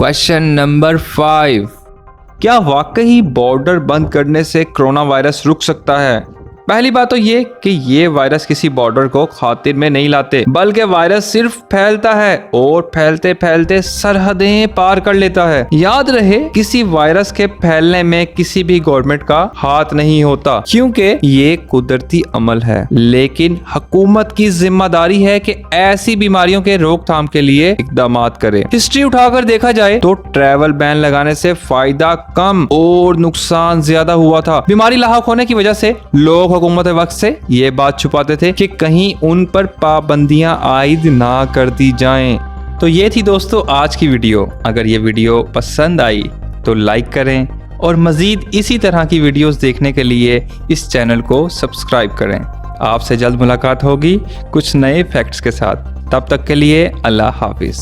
Question number 5, क्या वाकई border बंद करने से कोरोना वायरस रुक सकता है? पहली बात तो ये कि ये वायरस किसी बॉर्डर को खातिर में नहीं लाते, बल्कि वायरस सिर्फ फैलता है और फैलते फैलते सरहदें पार कर लेता है। याद रहे, किसी वायरस के फैलने में किसी भी गवर्नमेंट का हाथ नहीं होता, क्योंकि ये कुदरती अमल है। लेकिन हुकूमत की जिम्मेदारी है कि ऐसी बीमारियों के रोकथाम के लिए इकदाम करे। हिस्ट्री उठाकर देखा जाए तो ट्रैवल बैन लगाने से फायदा कम और नुकसान ज्यादा हुआ था। बीमारी लाहक होने की वजह से लोग हुकूमत वक्त से ये बात छुपाते थे कि कहीं उन पर पाबंदियां आयद ना कर दी जाएं। तो ये थी दोस्तों आज की वीडियो। अगर ये वीडियो पसंद आई तो लाइक करें और मजीद इसी तरह की वीडियोस देखने के लिए इस चैनल को सब्सक्राइब करें। आपसे जल्द मुलाकात होगी कुछ नए फैक्ट्स के साथ। तब तक के लिए अल्लाह हाफिज।